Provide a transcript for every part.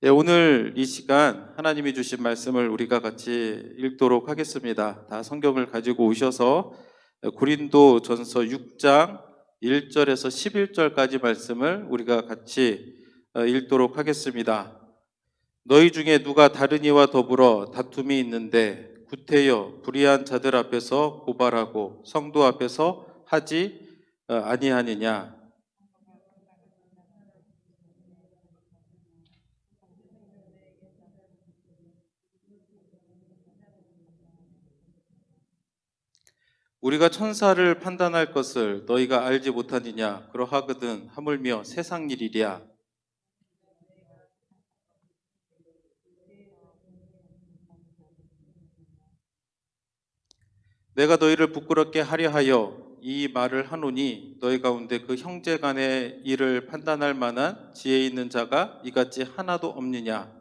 오늘 이 시간 하나님이 주신 말씀을 우리가 같이 읽도록 하겠습니다. 다 성경을 가지고 오셔서 고린도전서 6장 1절에서 11절까지 말씀을 우리가 같이 읽도록 하겠습니다. 너희 중에 누가 다른 이와 더불어 다툼이 있는데 구태여 불의한 자들 앞에서 고발하고 성도 앞에서 하지 아니하느냐. 우리가 천사를 판단할 것을 너희가 알지 못하느냐. 그러하거든 하물며 세상 일이랴. 내가 너희를 부끄럽게 하려 하여 이 말을 하노니 너희 가운데 그 형제 간의 일을 판단할 만한 지혜 있는 자가 이같이 하나도 없느냐.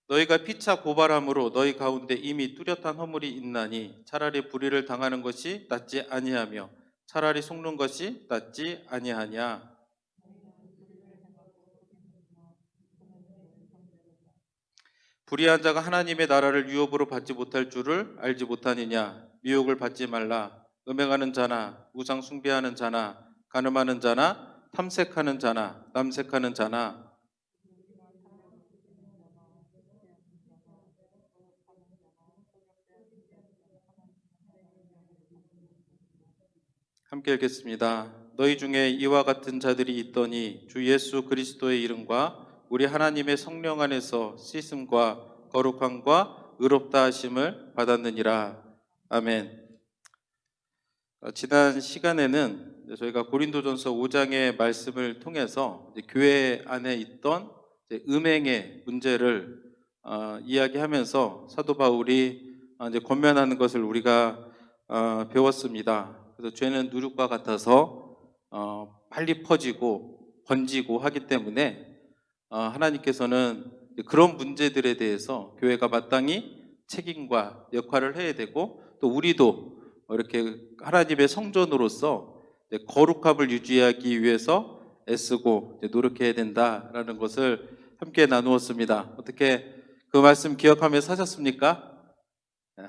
너희가 피차 고발함으로 너희 가운데 이미 뚜렷한 허물이 있나니 차라리 불의를 당하는 것이 낫지 아니하며 차라리 속는 것이 낫지 아니하냐. 불의한 자가 하나님의 나라를 유업으로 받지 못할 줄을 알지 못하느냐. 미혹을 받지 말라. 음행하는 자나 우상 숭배하는 자나 간음하는 자나 탐색하는 자나 남색하는 자나 함께 읽겠습니다. 너희 중에 이와 같은 자들이 있더니 주 예수 그리스도의 이름과 우리 하나님의 성령 안에서 씻음과 거룩함과 의롭다 하심을 받았느니라. 아멘. 지난 시간에는 저희가 고린도전서 5장의 말씀을 통해서 교회 안에 있던 음행의 문제를 이야기하면서 사도 바울이 이제 권면하는 것을 우리가 배웠습니다. 그래서 죄는 누룩과 같아서 빨리 퍼지고 번지고 하기 때문에 하나님께서는 그런 문제들에 대해서 교회가 마땅히 책임과 역할을 해야 되고 또 우리도 이렇게 하나님의 성전으로서 거룩함을 유지하기 위해서 애쓰고 노력해야 된다라는 것을 함께 나누었습니다. 어떻게 그 말씀 기억하며 사셨습니까?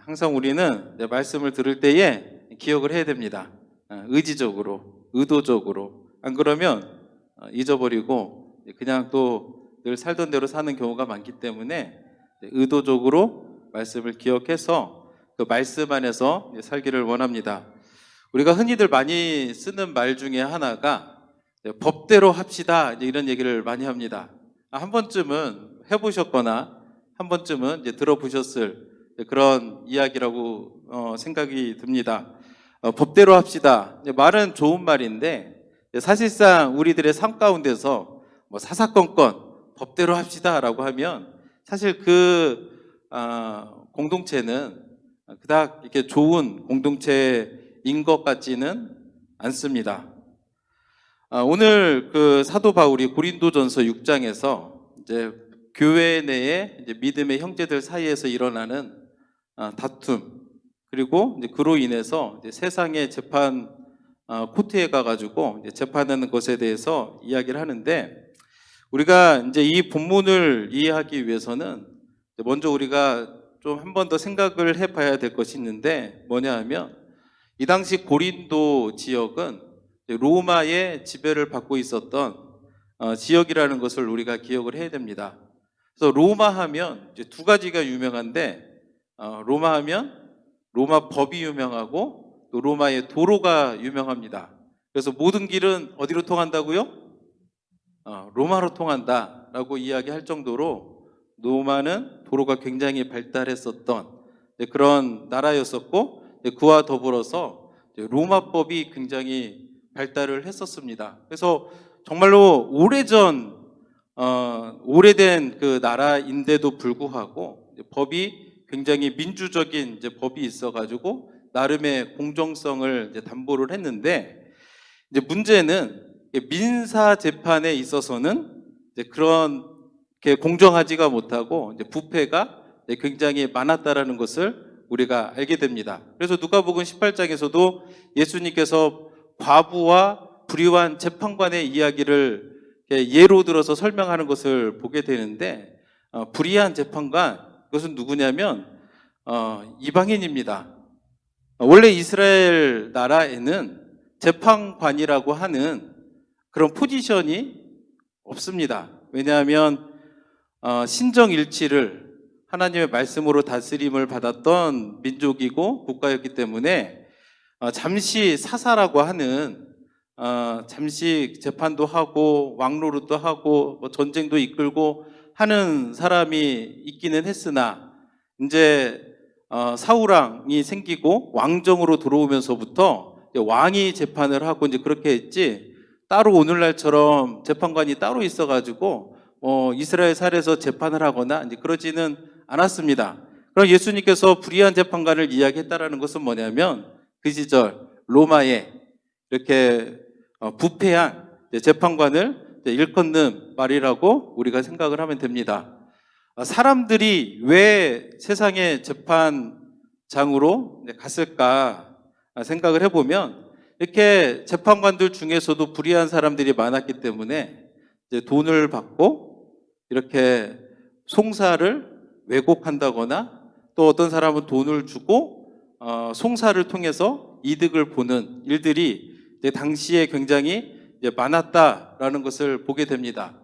항상 우리는 말씀을 들을 때에 기억을 해야 됩니다. 의지적으로, 의도적으로. 안 그러면 잊어버리고 그냥 또 늘 살던 대로 사는 경우가 많기 때문에 의도적으로 말씀을 기억해서 그 말씀 안에서 살기를 원합니다. 우리가 흔히들 많이 쓰는 말 중에 하나가 법대로 합시다 이런 얘기를 많이 합니다. 한 번쯤은 해보셨거나 한 번쯤은 이제 들어보셨을 그런 이야기라고 생각이 듭니다. 법대로 합시다. 말은 좋은 말인데 사실상 우리들의 삶 가운데서 사사건건 법대로 합시다라고 하면 사실 그 공동체는 그닥 이렇게 좋은 공동체인 것 같지는 않습니다. 오늘 그 사도 바울이 고린도전서 6장에서 이제 교회 내에 이제 믿음의 형제들 사이에서 일어나는 다툼, 그리고 이제 그로 인해서 이제 세상의 재판 코트에 가가지고 이제 재판하는 것에 대해서 이야기를 하는데, 우리가 이제 이 본문을 이해하기 위해서는 먼저 우리가 좀 한 번 더 생각을 해봐야 될 것이 있는데, 뭐냐 하면 이 당시 고린도 지역은 로마의 지배를 받고 있었던 지역이라는 것을 우리가 기억을 해야 됩니다. 그래서 로마 하면 이제 두 가지가 유명한데, 로마 하면 로마 법이 유명하고 또 로마의 도로가 유명합니다. 그래서 모든 길은 어디로 통한다고요? 로마로 통한다라고 이야기할 정도로 로마는 도로가 굉장히 발달했었던 그런 나라였었고, 그와 더불어서 로마법이 굉장히 발달을 했었습니다. 그래서 정말로 오래된 그 나라인데도 불구하고 법이 굉장히 민주적인 이제 법이 있어가지고 나름의 공정성을 이제 담보를 했는데, 이제 문제는 민사 재판에 있어서는 이제 그렇게 공정하지가 못하고 이제 부패가 굉장히 많았다라는 것을 우리가 알게 됩니다. 그래서 누가복음 18장에서도 예수님께서 과부와 불의한 재판관의 이야기를 예로 들어서 설명하는 것을 보게 되는데, 불의한 재판관, 그것은 누구냐면 이방인입니다. 원래 이스라엘 나라에는 재판관이라고 하는 그런 포지션이 없습니다. 왜냐하면 신정일치를 하나님의 말씀으로 다스림을 받았던 민족이고 국가였기 때문에 잠시 사사라고 하는 잠시 재판도 하고 왕노릇도 하고 뭐 전쟁도 이끌고 하는 사람이 있기는 했으나, 이제 사울왕이 생기고 왕정으로 들어오면서부터 왕이 재판을 하고 이제 그렇게 했지, 따로 오늘날처럼 재판관이 따로 있어가지고 이스라엘 사례에서 재판을 하거나 이제 그러지는 않았습니다. 그럼 예수님께서 불의한 재판관을 이야기했다라는 것은 뭐냐면, 그 시절 로마에 이렇게 부패한 재판관을 일컫는 말이라고 우리가 생각을 하면 됩니다. 사람들이 왜 세상의 재판장으로 갔을까 생각을 해보면, 이렇게 재판관들 중에서도 불의한 사람들이 많았기 때문에 이제 돈을 받고 이렇게 송사를 왜곡한다거나, 또 어떤 사람은 돈을 주고 송사를 통해서 이득을 보는 일들이 이제 당시에 굉장히 이제 많았다라는 것을 보게 됩니다.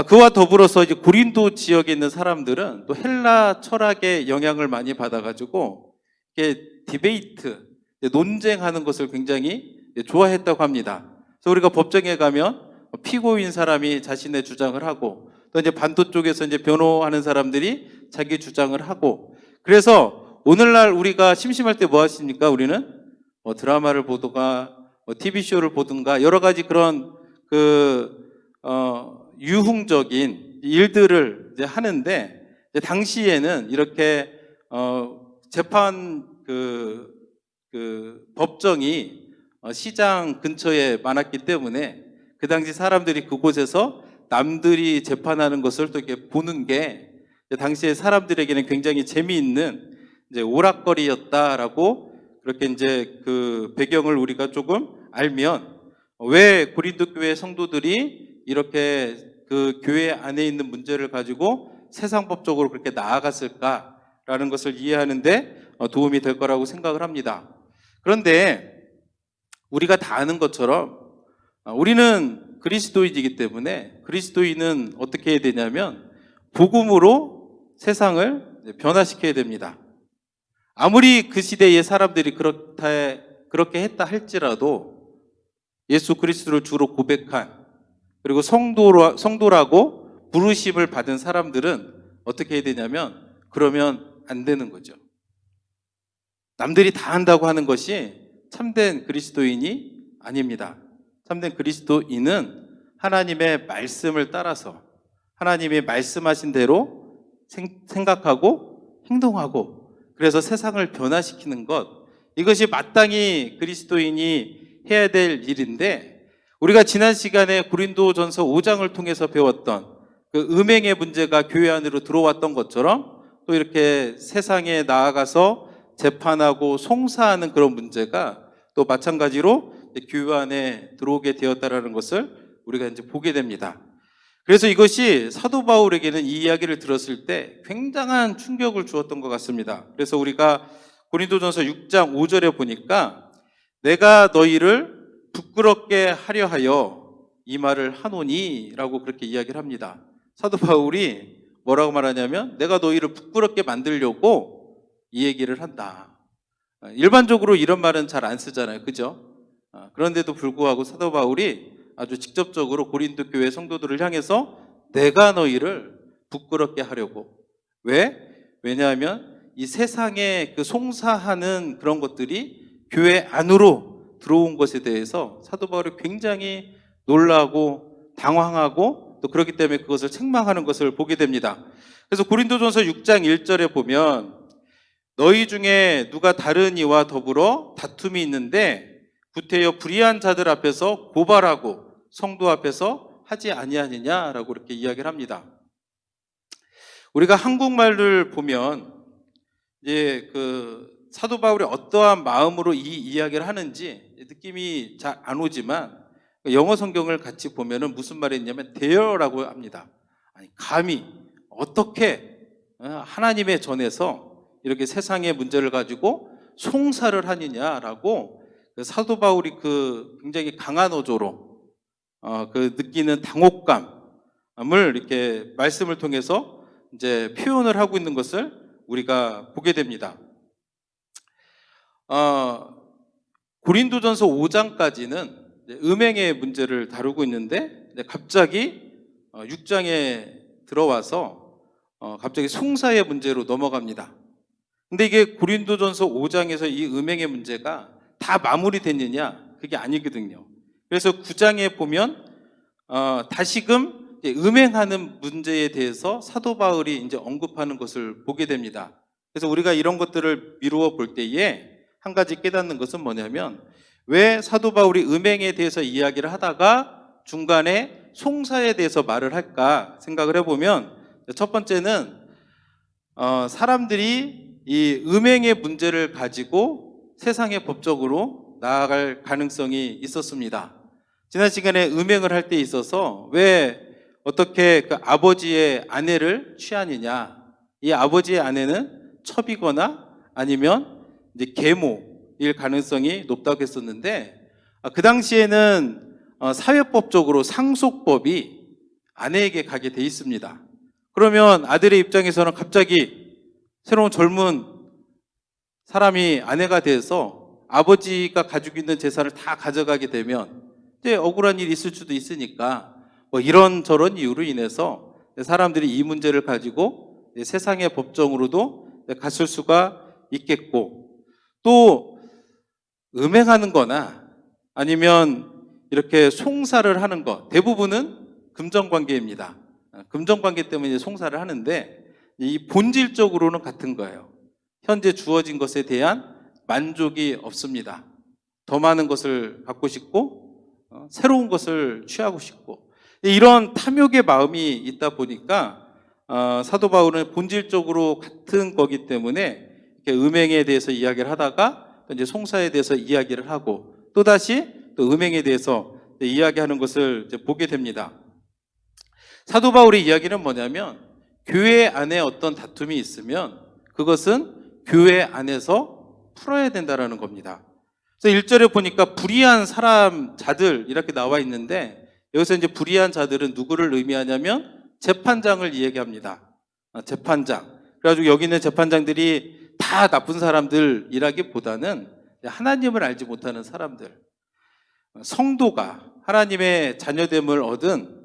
그와 더불어서 이제 고린도 지역에 있는 사람들은 또 헬라 철학의 영향을 많이 받아가지고 이게 디베이트, 논쟁하는 것을 굉장히 좋아했다고 합니다. 그래서 우리가 법정에 가면 피고인 사람이 자신의 주장을 하고, 또 이제 반도 쪽에서 이제 변호하는 사람들이 자기 주장을 하고, 그래서 오늘날 우리가 심심할 때 뭐 하십니까? 우리는 드라마를 보든가 TV쇼를 보든가 여러 가지 그런 유흥적인 일들을 이제 하는데, 이제 당시에는 이렇게 재판 법정이 시장 근처에 많았기 때문에 그 당시 사람들이 그곳에서 남들이 재판하는 것을 또 이렇게 보는 게 당시에 사람들에게는 굉장히 재미있는 이제 오락거리였다라고, 그렇게 이제 그 배경을 우리가 조금 알면, 왜 고린도 교회 성도들이 이렇게 그 교회 안에 있는 문제를 가지고 세상법적으로 그렇게 나아갔을까라는 것을 이해하는데 도움이 될 거라고 생각을 합니다. 그런데 우리가 다 아는 것처럼 우리는 그리스도인이기 때문에, 그리스도인은 어떻게 해야 되냐면 복음으로 세상을 변화시켜야 됩니다. 아무리 그 시대의 사람들이 그렇게 했다 할지라도 예수 그리스도를 주로 고백한, 그리고 성도라고 부르심을 받은 사람들은 어떻게 해야 되냐면, 그러면 안 되는 거죠. 남들이 다 한다고 하는 것이 참된 그리스도인이 아닙니다. 참된 그리스도인은 하나님의 말씀을 따라서 하나님이 말씀하신 대로 생각하고 행동하고, 그래서 세상을 변화시키는 것, 이것이 마땅히 그리스도인이 해야 될 일인데, 우리가 지난 시간에 고린도전서 5장을 통해서 배웠던 그 음행의 문제가 교회 안으로 들어왔던 것처럼, 또 이렇게 세상에 나아가서 재판하고 송사하는 그런 문제가 또 마찬가지로 교회 안에 들어오게 되었다라는 것을 우리가 이제 보게 됩니다. 그래서 이것이 사도 바울에게는 이 이야기를 들었을 때 굉장한 충격을 주었던 것 같습니다. 그래서 우리가 고린도전서 6장 5절에 보니까, 내가 너희를 부끄럽게 하려 하여 이 말을 하노니 라고 그렇게 이야기를 합니다. 사도 바울이 뭐라고 말하냐면, 내가 너희를 부끄럽게 만들려고 이 얘기를 한다. 일반적으로 이런 말은 잘 안 쓰잖아요, 그죠? 그런데도 불구하고 사도 바울이 아주 직접적으로 고린도 교회 성도들을 향해서 내가 너희를 부끄럽게 하려고. 왜? 왜냐하면 이 세상에 그 송사하는 그런 것들이 교회 안으로 들어온 것에 대해서 사도 바울이 굉장히 놀라고 당황하고, 또 그렇기 때문에 그것을 책망하는 것을 보게 됩니다. 그래서 고린도전서 6장 1절에 보면, 너희 중에 누가 다른 이와 더불어 다툼이 있는데 구태여 불의한 자들 앞에서 고발하고 성도 앞에서 하지 아니하느냐라고 이렇게 이야기를 합니다. 우리가 한국말을 보면 이제 그 사도 바울이 어떠한 마음으로 이 이야기를 하는지 느낌이 잘 안 오지만, 영어 성경을 같이 보면은 무슨 말이 있냐면 dare라고 합니다. 아니, 감히 어떻게 하나님의 전에서 이렇게 세상의 문제를 가지고 송사를 하느냐라고 사도 바울이 굉장히 강한 어조로 느끼는 당혹감을 이렇게 말씀을 통해서 이제 표현을 하고 있는 것을 우리가 보게 됩니다. 고린도전서 5장까지는 음행의 문제를 다루고 있는데 갑자기 6장에 들어와서 갑자기 송사의 문제로 넘어갑니다. 근데 이게 고린도전서 5장에서 이 음행의 문제가 다 마무리됐느냐? 그게 아니거든요. 그래서 9장에 보면 다시금 음행하는 문제에 대해서 사도 바울이 이제 언급하는 것을 보게 됩니다. 그래서 우리가 이런 것들을 미루어 볼 때에 한 가지 깨닫는 것은 뭐냐면, 왜 사도 바울이 음행에 대해서 이야기를 하다가 중간에 송사에 대해서 말을 할까 생각을 해보면, 첫 번째는 사람들이 이 음행의 문제를 가지고 세상의 법적으로 나아갈 가능성이 있었습니다. 지난 시간에 음행을 할 때 있어서 왜 어떻게 그 아버지의 아내를 취하느냐, 이 아버지의 아내는 첩이거나 아니면 이제 계모일 가능성이 높다고 했었는데, 그 당시에는 사회법적으로 상속법이 아내에게 가게 돼 있습니다. 그러면 아들의 입장에서는 갑자기 새로운 젊은 사람이 아내가 돼서 아버지가 가지고 있는 재산을 다 가져가게 되면 이제 억울한 일이 있을 수도 있으니까 뭐 이런저런 이유로 인해서 사람들이 이 문제를 가지고 세상의 법정으로도 갔을 수가 있겠고, 또 음행하는 거나 아니면 이렇게 송사를 하는 것, 대부분은 금전관계입니다. 금전관계 때문에 송사를 하는데 이 본질적으로는 같은 거예요. 현재 주어진 것에 대한 만족이 없습니다. 더 많은 것을 갖고 싶고 새로운 것을 취하고 싶고, 이런 탐욕의 마음이 있다 보니까 사도 바울은 본질적으로 같은 거기 때문에 이렇게 음행에 대해서 이야기를 하다가 또 이제 송사에 대해서 이야기를 하고 또다시 또 음행에 대해서 이야기하는 것을 이제 보게 됩니다. 사도 바울의 이야기는 뭐냐면, 교회 안에 어떤 다툼이 있으면 그것은 교회 안에서 풀어야 된다는 겁니다. 그래서 1절에 보니까 불의한 자들 이렇게 나와 있는데, 여기서 이제 불의한 자들은 누구를 의미하냐면 재판장을 이야기합니다. 재판장. 그래가지고 여기 있는 재판장들이 다 나쁜 사람들이라기보다는 하나님을 알지 못하는 사람들, 성도가 하나님의 자녀됨을 얻은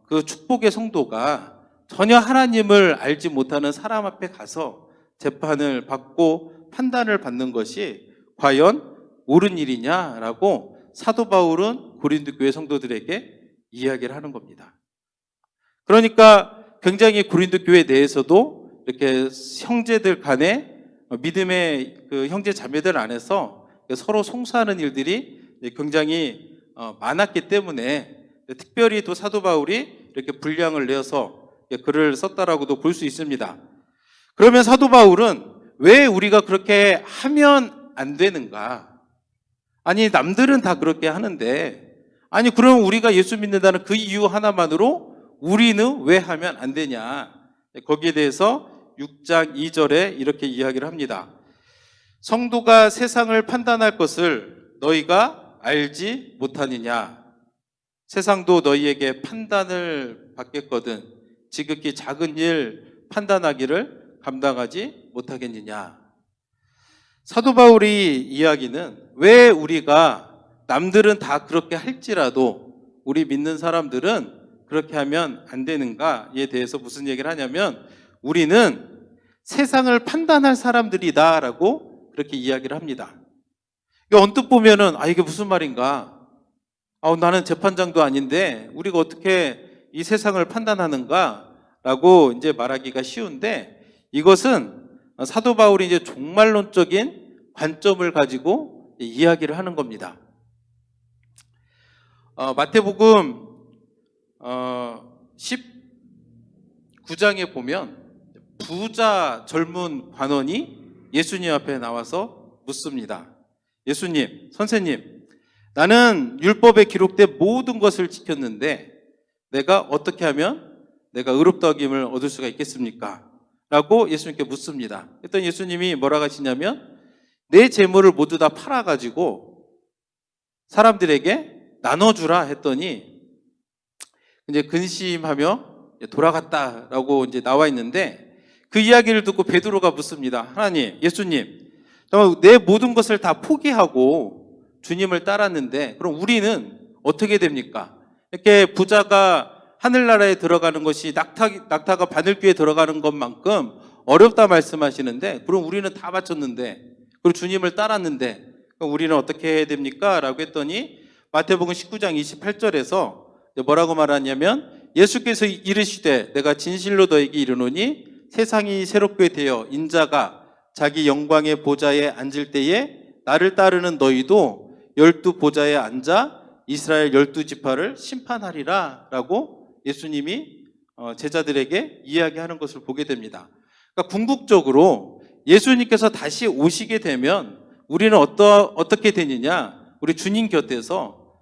그 축복의 성도가 전혀 하나님을 알지 못하는 사람 앞에 가서 재판을 받고 판단을 받는 것이 과연 옳은 일이냐라고 사도 바울은 고린도 교회 성도들에게 이야기를 하는 겁니다. 그러니까 굉장히 고린도 교회 내에서도 이렇게 형제들 간에 믿음의 그 형제 자매들 안에서 서로 송사하는 일들이 굉장히 많았기 때문에 특별히 또 사도 바울이 이렇게 분량을 내어서 글을 썼다라고도 볼 수 있습니다. 그러면 사도 바울은 왜 우리가 그렇게 하면 안 되는가? 아니, 남들은 다 그렇게 하는데, 아니, 그럼 우리가 예수 믿는다는 그 이유 하나만으로 우리는 왜 하면 안 되냐? 거기에 대해서 6장 2절에 이렇게 이야기를 합니다. 성도가 세상을 판단할 것을 너희가 알지 못하느냐? 세상도 너희에게 판단을 받겠거든 지극히 작은 일 판단하기를 감당하지 못하겠느냐? 사도 바울의 이야기는 왜 우리가 남들은 다 그렇게 할지라도 우리 믿는 사람들은 그렇게 하면 안 되는가에 대해서 무슨 얘기를 하냐면, 우리는 세상을 판단할 사람들이다라고 그렇게 이야기를 합니다. 언뜻 보면은 이게 무슨 말인가? 나는 재판장도 아닌데 우리가 어떻게 이 세상을 판단하는가라고 이제 말하기가 쉬운데, 이것은 사도 바울이 이제 종말론적인 관점을 가지고 이야기를 하는 겁니다. 마태복음 19장에 보면 부자 젊은 관원이 예수님 앞에 나와서 묻습니다. 예수님, 선생님, 나는 율법에 기록된 모든 것을 지켰는데 내가 어떻게 하면 내가 의롭다 하김을 얻을 수가 있겠습니까? 라고 예수님께 묻습니다. 그랬더니 예수님이 뭐라고 하시냐면 내 재물을 모두 다 팔아가지고 사람들에게 나눠주라 했더니 이제 근심하며 돌아갔다라고 이제 나와 있는데 그 이야기를 듣고 베드로가 묻습니다. 하나님, 예수님, 내 모든 것을 다 포기하고 주님을 따랐는데 그럼 우리는 어떻게 됩니까? 이렇게 부자가 하늘나라에 들어가는 것이 낙타가 바늘귀에 들어가는 것만큼 어렵다 말씀하시는데 그럼 우리는 다 바쳤는데 그리고 주님을 따랐는데 그럼 우리는 어떻게 해야 됩니까? 라고 했더니 마태복음 19장 28절에서 뭐라고 말하냐면 예수께서 이르시되 내가 진실로 너에게 이르노니 세상이 새롭게 되어 인자가 자기 영광의 보좌에 앉을 때에 나를 따르는 너희도 12 보좌에 앉아 이스라엘 12지파를 심판하리라 라고 예수님이 제자들에게 이야기하는 것을 보게 됩니다. 그러니까 궁극적으로 예수님께서 다시 오시게 되면 우리는 어떻게 되느냐? 우리 주님 곁에서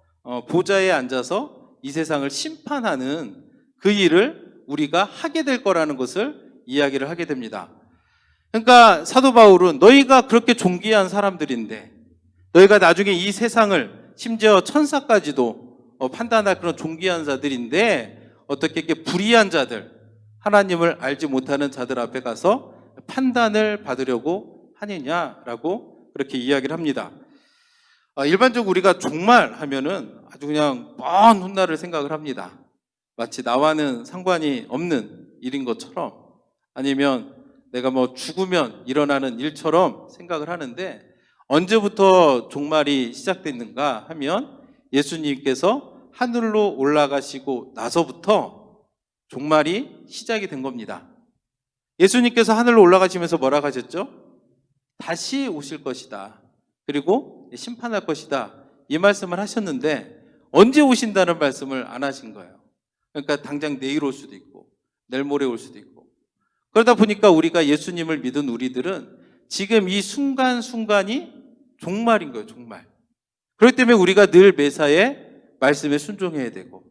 보좌에 앉아서 이 세상을 심판하는 그 일을 우리가 하게 될 거라는 것을 이야기를 하게 됩니다. 그러니까 사도 바울은 너희가 그렇게 존귀한 사람들인데 너희가 나중에 이 세상을 심지어 천사까지도 판단할 그런 존귀한 자들인데 어떻게 이렇게 불의한 자들, 하나님을 알지 못하는 자들 앞에 가서 판단을 받으려고 하느냐라고 그렇게 이야기를 합니다. 일반적으로 우리가 종말 하면은 아주 그냥 뻔 훗날을 생각을 합니다. 마치 나와는 상관이 없는 일인 것처럼 아니면 내가 뭐 죽으면 일어나는 일처럼 생각을 하는데 언제부터 종말이 시작됐는가 하면 예수님께서 하늘로 올라가시고 나서부터 종말이 시작이 된 겁니다. 예수님께서 하늘로 올라가시면서 뭐라고 하셨죠? 다시 오실 것이다. 그리고 심판할 것이다. 이 말씀을 하셨는데 언제 오신다는 말씀을 안 하신 거예요. 그러니까 당장 내일 올 수도 있고 내일 모레 올 수도 있고 그러다 보니까 우리가 예수님을 믿은 우리들은 지금 이 순간순간이 종말인 거예요. 종말. 그렇기 때문에 우리가 늘 매사에 말씀에 순종해야 되고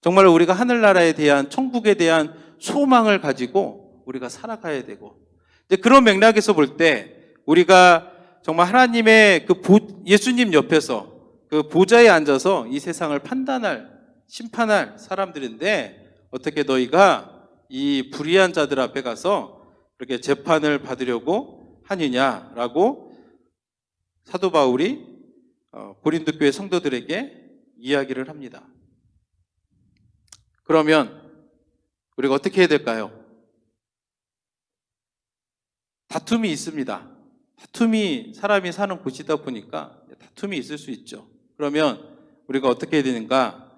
정말 우리가 하늘나라에 대한 천국에 대한 소망을 가지고 우리가 살아가야 되고 이제 그런 맥락에서 볼 때 우리가 정말 하나님의 예수님 옆에서 그 보좌에 앉아서 이 세상을 판단할 심판할 사람들인데 어떻게 너희가 이 불의한 자들 앞에 가서 그렇게 재판을 받으려고 하느냐라고 사도 바울이 고린도 교회 성도들에게 이야기를 합니다. 그러면 우리가 어떻게 해야 될까요? 다툼이 있습니다. 다툼이 사람이 사는 곳이다 보니까 다툼이 있을 수 있죠. 그러면 우리가 어떻게 해야 되는가?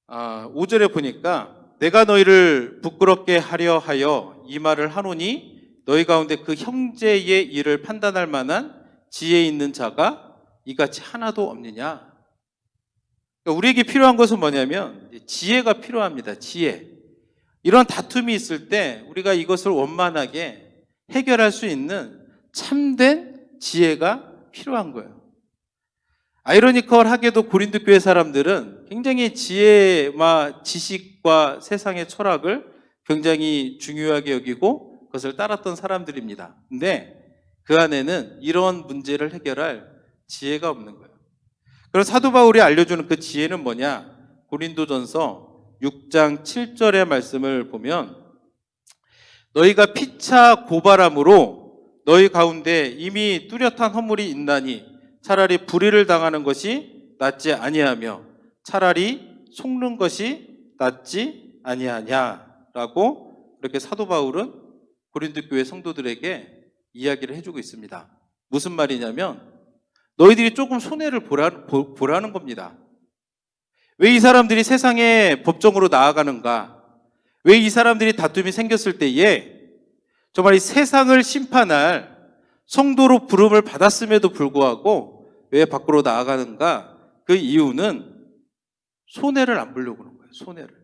5절에 보니까 내가 너희를 부끄럽게 하려 하여 이 말을 하노니 너희 가운데 그 형제의 일을 판단할 만한 지혜 있는 자가 이같이 하나도 없느냐? 그러니까 우리에게 필요한 것은 뭐냐면 지혜가 필요합니다. 지혜. 이런 다툼이 있을 때 우리가 이것을 원만하게 해결할 수 있는 참된 지혜가 필요한 거예요. 아이러니컬하게도 고린도 교회 사람들은 굉장히 지혜와 지식과 세상의 철학을 굉장히 중요하게 여기고 그것을 따랐던 사람들입니다. 근데 그 안에는 이런 문제를 해결할 지혜가 없는 거예요. 그래서 사도 바울이 알려주는 그 지혜는 뭐냐? 고린도전서 6장 7절의 말씀을 보면 너희가 피차 고발함으로 너희 가운데 이미 뚜렷한 허물이 있나니 차라리 불의를 당하는 것이 낫지 아니하며 차라리 속는 것이 낫지 아니하냐라고 이렇게 사도 바울은 고린도 교회 성도들에게 이야기를 해주고 있습니다. 무슨 말이냐면 너희들이 조금 손해를 보라는 겁니다. 왜 이 사람들이 세상에 법정으로 나아가는가? 왜 이 사람들이 다툼이 생겼을 때에 정말 이 세상을 심판할 성도로 부름을 받았음에도 불구하고 왜 밖으로 나아가는가? 그 이유는 손해를 안 보려고 그런 거예요. 손해를.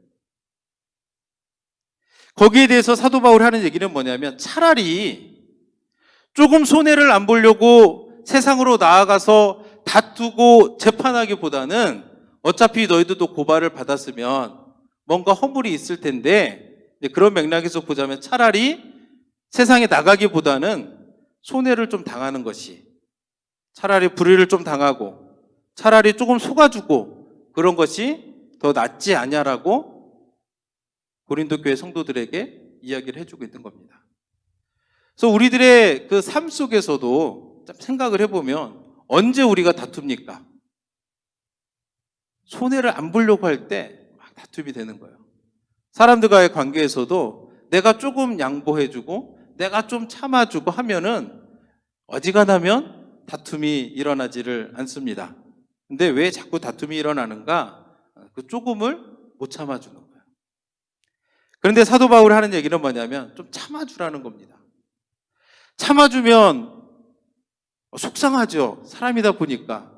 거기에 대해서 사도 바울이 하는 얘기는 뭐냐면 차라리 조금 손해를 안 보려고 세상으로 나아가서 다투고 재판하기보다는 어차피 너희들도 고발을 받았으면 뭔가 허물이 있을 텐데, 그런 맥락에서 보자면 차라리 세상에 나가기보다는 손해를 좀 당하는 것이, 차라리 불의를 좀 당하고 차라리 조금 속아주고 그런 것이 더 낫지 않냐라고 고린도 교회 성도들에게 이야기를 해주고 있는 겁니다. 그래서 우리들의 그 삶 속에서도 생각을 해보면 언제 우리가 다툽니까? 손해를 안 보려고 할 때 막 다툼이 되는 거예요. 사람들과의 관계에서도 내가 조금 양보해주고 내가 좀 참아주고 하면은 어지간하면 다툼이 일어나지를 않습니다. 근데 왜 자꾸 다툼이 일어나는가? 그 조금을 못 참아주는 거예요. 그런데 사도 바울이 하는 얘기는 뭐냐면 좀 참아주라는 겁니다. 참아주면 속상하죠. 사람이다 보니까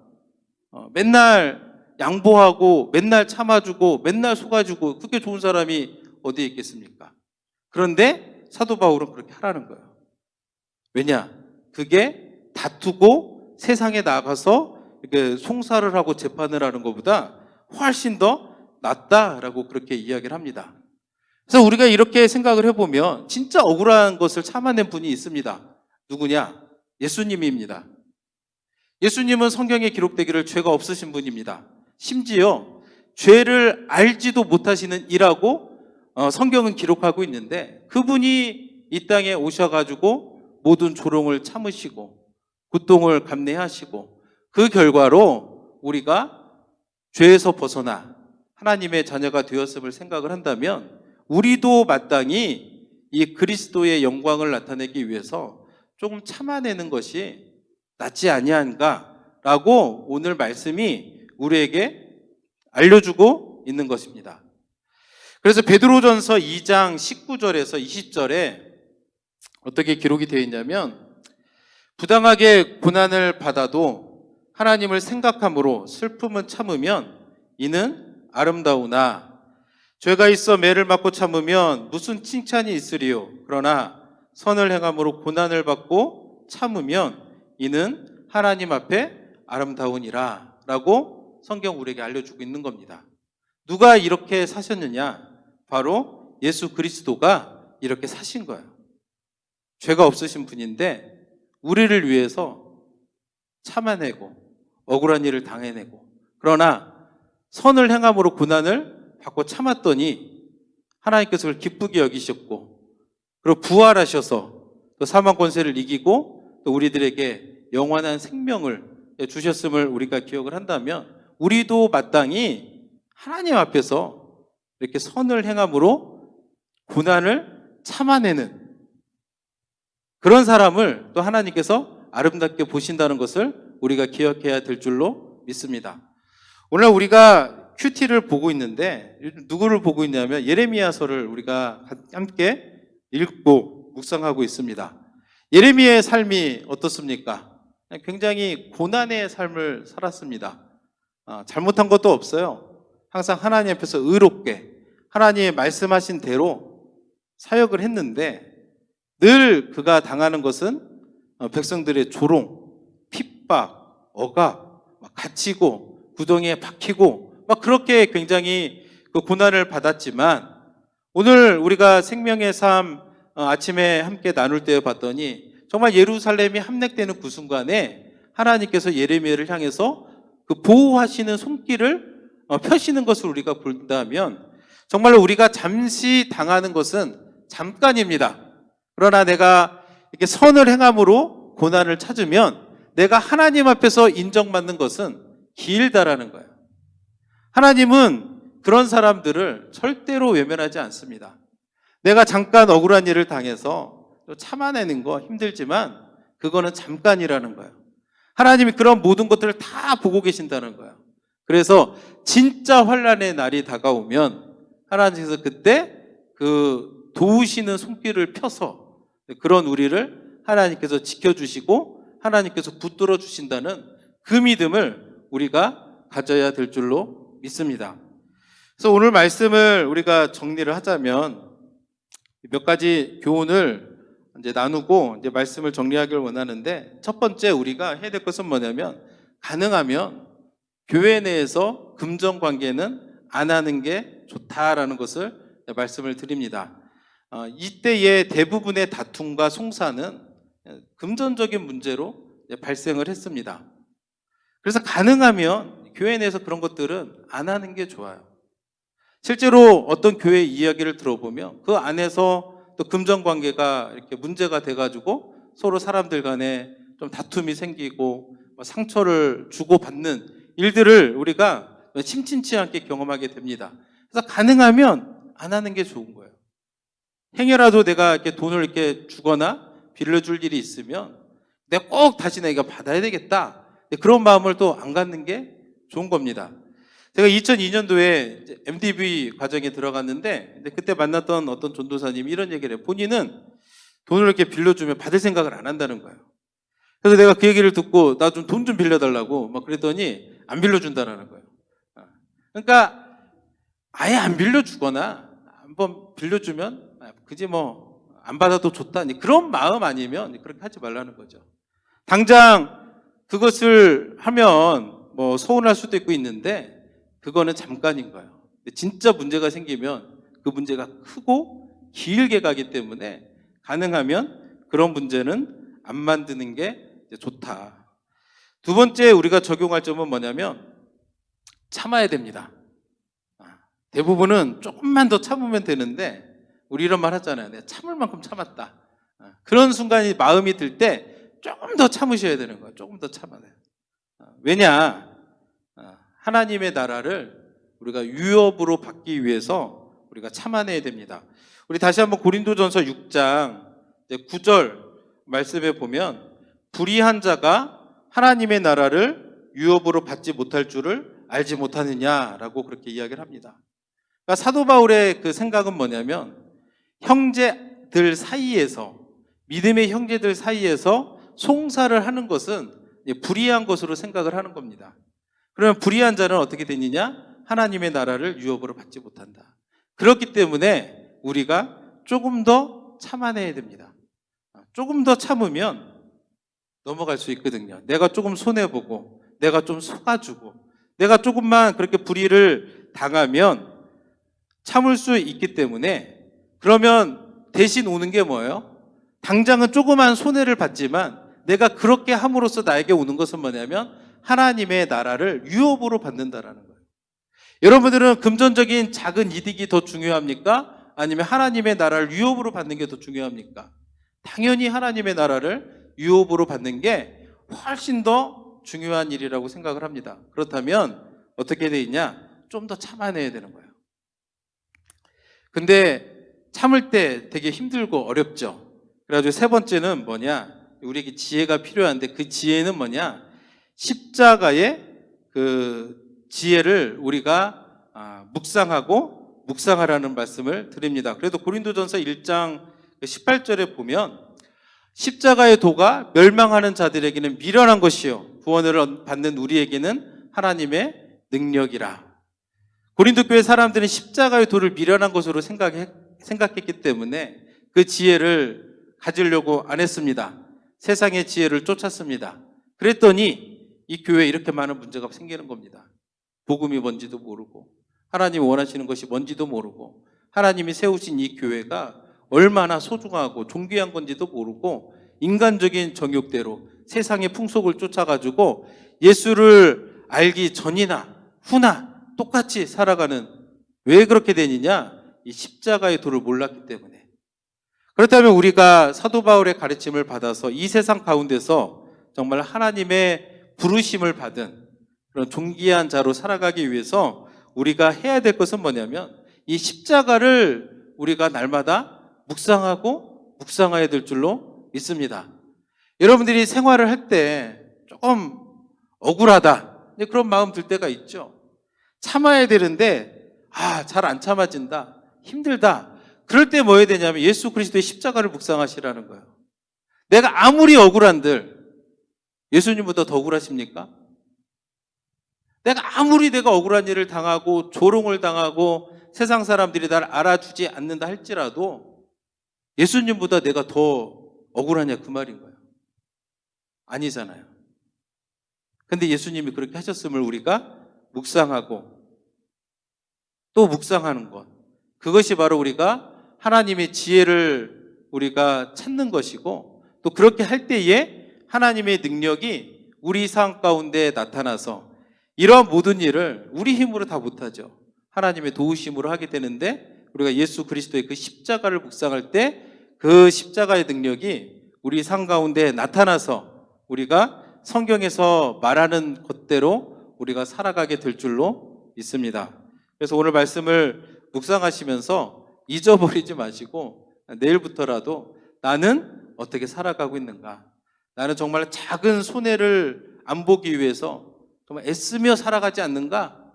맨날 양보하고 맨날 참아주고 맨날 속아주고 그게 좋은 사람이 어디에 있겠습니까? 그런데 사도 바울은 그렇게 하라는 거예요. 왜냐? 그게 다투고 세상에 나가서 이렇게 송사를 하고 재판을 하는 것보다 훨씬 더 낫다라고 그렇게 이야기를 합니다. 그래서 우리가 이렇게 생각을 해보면 진짜 억울한 것을 참아낸 분이 있습니다. 누구냐? 예수님입니다. 예수님은 성경에 기록되기를 죄가 없으신 분입니다. 심지어 죄를 알지도 못하시는 이라고 성경은 기록하고 있는데, 그분이 이 땅에 오셔가지고 모든 조롱을 참으시고 고통을 감내하시고 그 결과로 우리가 죄에서 벗어나 하나님의 자녀가 되었음을 생각을 한다면 우리도 마땅히 이 그리스도의 영광을 나타내기 위해서 조금 참아내는 것이 낫지 아니한가라고 오늘 말씀이 우리에게 알려주고 있는 것입니다. 그래서 베드로전서 2장 19절에서 20절에 어떻게 기록이 되어 있냐면, 부당하게 고난을 받아도 하나님을 생각함으로 슬픔은 참으면 이는 아름다우나 죄가 있어 매를 맞고 참으면 무슨 칭찬이 있으리요. 그러나 선을 행함으로 고난을 받고 참으면 이는 하나님 앞에 아름다우니라 라고 성경 우리에게 알려주고 있는 겁니다. 누가 이렇게 사셨느냐? 바로 예수 그리스도가 이렇게 사신 거예요. 죄가 없으신 분인데 우리를 위해서 참아내고 억울한 일을 당해내고, 그러나 선을 행함으로 고난을 받고 참았더니 하나님께서 그걸 기쁘게 여기셨고, 그리고 부활하셔서 또 사망 권세를 이기고 또 우리들에게 영원한 생명을 주셨음을 우리가 기억을 한다면 우리도 마땅히 하나님 앞에서 이렇게 선을 행함으로 고난을 참아내는 그런 사람을 또 하나님께서 아름답게 보신다는 것을 우리가 기억해야 될 줄로 믿습니다. 오늘 우리가 큐티를 보고 있는데 누구를 보고 있냐면 예레미야서를 우리가 함께 읽고 묵상하고 있습니다. 예레미야의 삶이 어떻습니까? 굉장히 고난의 삶을 살았습니다. 잘못한 것도 없어요. 항상 하나님 앞에서 의롭게 하나님의 말씀하신 대로 사역을 했는데 늘 그가 당하는 것은 백성들의 조롱, 핍박, 억압, 갇히고 구덩이에 박히고 막 그렇게 굉장히 그 고난을 받았지만, 오늘 우리가 생명의 삶 아침에 함께 나눌 때 봤더니 정말 예루살렘이 함락되는 그 순간에 하나님께서 예레미야를 향해서 그 보호하시는 손길을 펴시는 것을 우리가 본다면 정말로 우리가 잠시 당하는 것은 잠깐입니다. 그러나 내가 이렇게 선을 행함으로 고난을 찾으면 내가 하나님 앞에서 인정받는 것은 길다라는 거예요. 하나님은 그런 사람들을 절대로 외면하지 않습니다. 내가 잠깐 억울한 일을 당해서 참아내는 거 힘들지만 그거는 잠깐이라는 거예요. 하나님이 그런 모든 것들을 다 보고 계신다는 거예요. 그래서 진짜 환난의 날이 다가오면 하나님께서 그때 그 도우시는 손길을 펴서 그런 우리를 하나님께서 지켜주시고 하나님께서 붙들어 주신다는 그 믿음을 우리가 가져야 될 줄로 믿습니다. 그래서 오늘 말씀을 우리가 정리를 하자면 몇 가지 교훈을 이제 나누고 이제 말씀을 정리하기를 원하는데, 첫 번째 우리가 해야 될 것은 뭐냐면 가능하면 교회 내에서 금전 관계는 안 하는 게 좋다라는 것을 말씀을 드립니다. 이때의 대부분의 다툼과 송사는 금전적인 문제로 발생을 했습니다. 그래서 가능하면 교회 내에서 그런 것들은 안 하는 게 좋아요. 실제로 어떤 교회 이야기를 들어보면 그 안에서 또 금전 관계가 이렇게 문제가 돼가지고 서로 사람들 간에 좀 다툼이 생기고 상처를 주고받는 일들을 우리가 심심치 않게 경험하게 됩니다. 그래서 가능하면 안 하는 게 좋은 거예요. 행여라도 내가 이렇게 돈을 이렇게 주거나 빌려줄 일이 있으면 내가 꼭 다시 내가 받아야 되겠다. 그런 마음을 또 안 갖는 게 좋은 겁니다. 제가 2002년도에 MDB 과정에 들어갔는데 그때 만났던 어떤 전도사님이 이런 얘기를 해요. 본인은 돈을 이렇게 빌려주면 받을 생각을 안 한다는 거예요. 그래서 내가 그 얘기를 듣고 나 좀 돈 좀 빌려달라고 막 그랬더니 안 빌려준다라는 거예요. 그러니까 아예 안 빌려주거나 한번 빌려주면 그지 뭐 안 받아도 좋다 그런 마음 아니면 그렇게 하지 말라는 거죠. 당장 그것을 하면 뭐 서운할 수도 있는데 그거는 잠깐인 거예요. 진짜 문제가 생기면 그 문제가 크고 길게 가기 때문에 가능하면 그런 문제는 안 만드는 게 좋다. 두 번째 우리가 적용할 점은 뭐냐면 참아야 됩니다. 대부분은 조금만 더 참으면 되는데 우리 이런 말 하잖아요. 내가 참을 만큼 참았다. 그런 순간이 마음이 들 때 조금 더 참으셔야 되는 거예요. 조금 더 참아야 돼요. 왜냐? 하나님의 나라를 우리가 유업으로 받기 위해서 우리가 참아내야 됩니다. 우리 다시 한번 고린도전서 6장 9절 말씀에 보면 불의한 자가 하나님의 나라를 유업으로 받지 못할 줄을 알지 못하느냐라고 그렇게 이야기를 합니다. 그러니까 사도 바울의 그 생각은 뭐냐면 형제들 사이에서 믿음의 형제들 사이에서 송사를 하는 것은 불의한 것으로 생각을 하는 겁니다. 그러면 불의한 자는 어떻게 되느냐? 하나님의 나라를 유업으로 받지 못한다. 그렇기 때문에 우리가 조금 더 참아내야 됩니다. 조금 더 참으면 넘어갈 수 있거든요. 내가 조금 손해보고 내가 좀 속아주고 내가 조금만 그렇게 불의를 당하면 참을 수 있기 때문에 그러면 대신 오는 게 뭐예요? 당장은 조그만 손해를 받지만 내가 그렇게 함으로써 나에게 오는 것은 뭐냐면 하나님의 나라를 유업으로 받는다라는 거예요. 여러분들은 금전적인 작은 이득이 더 중요합니까? 아니면 하나님의 나라를 유업으로 받는 게 더 중요합니까? 당연히 하나님의 나라를 유업으로 받는 게 훨씬 더 중요한 일이라고 생각을 합니다. 그렇다면 어떻게 돼 있냐? 좀 더 참아내야 되는 거예요. 근데 참을 때 되게 힘들고 어렵죠. 그래가지고 세 번째는 뭐냐? 우리에게 지혜가 필요한데 그 지혜는 뭐냐? 십자가의 그 지혜를 우리가 묵상하고 묵상하라는 말씀을 드립니다. 그래도 고린도전서 1장 18절에 보면 십자가의 도가 멸망하는 자들에게는 미련한 것이요 구원을 받는 우리에게는 하나님의 능력이라. 고린도 교회 사람들은 십자가의 도를 미련한 것으로 생각했기 때문에 그 지혜를 가지려고 안 했습니다. 세상의 지혜를 쫓았습니다. 그랬더니 이 교회에 이렇게 많은 문제가 생기는 겁니다. 복음이 뭔지도 모르고 하나님이 원하시는 것이 뭔지도 모르고 하나님이 세우신 이 교회가 얼마나 소중하고 존귀한 건지도 모르고 인간적인 정욕대로 세상의 풍속을 쫓아가지고 예수를 알기 전이나 후나 똑같이 살아가는, 왜 그렇게 되느냐? 이 십자가의 도를 몰랐기 때문에. 그렇다면 우리가 사도 바울의 가르침을 받아서 이 세상 가운데서 정말 하나님의 부르심을 받은 그런 존귀한 자로 살아가기 위해서 우리가 해야 될 것은 뭐냐면 이 십자가를 우리가 날마다 묵상하고 묵상해야 될 줄로 믿습니다. 여러분들이 생활을 할 때 조금 억울하다 그런 마음 들 때가 있죠. 참아야 되는데 잘 안 참아진다, 힘들다. 그럴 때 뭐 해야 되냐면 예수 그리스도의 십자가를 묵상하시라는 거예요. 내가 아무리 억울한들 예수님보다 더 억울하십니까? 내가 아무리 내가 억울한 일을 당하고 조롱을 당하고 세상 사람들이 날 알아주지 않는다 할지라도 예수님보다 내가 더 억울하냐 그 말인 거예요. 아니잖아요. 근데 예수님이 그렇게 하셨음을 우리가 묵상하고 또 묵상하는 것, 그것이 바로 우리가 하나님의 지혜를 우리가 찾는 것이고, 또 그렇게 할 때에 하나님의 능력이 우리 삶 가운데 나타나서 이러한 모든 일을 우리 힘으로 다 못하죠. 하나님의 도우심으로 하게 되는데, 우리가 예수 그리스도의 그 십자가를 묵상할 때 그 십자가의 능력이 우리 삶 가운데 나타나서 우리가 성경에서 말하는 것대로 우리가 살아가게 될 줄로 믿습니다. 그래서 오늘 말씀을 묵상하시면서 잊어버리지 마시고 내일부터라도 나는 어떻게 살아가고 있는가, 나는 정말 작은 손해를 안 보기 위해서 정말 애쓰며 살아가지 않는가,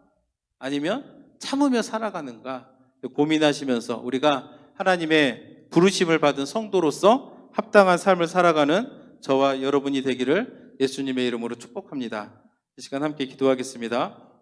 아니면 참으며 살아가는가 고민하시면서 우리가 하나님의 부르심을 받은 성도로서 합당한 삶을 살아가는 저와 여러분이 되기를 예수님의 이름으로 축복합니다. 이 시간 함께 기도하겠습니다.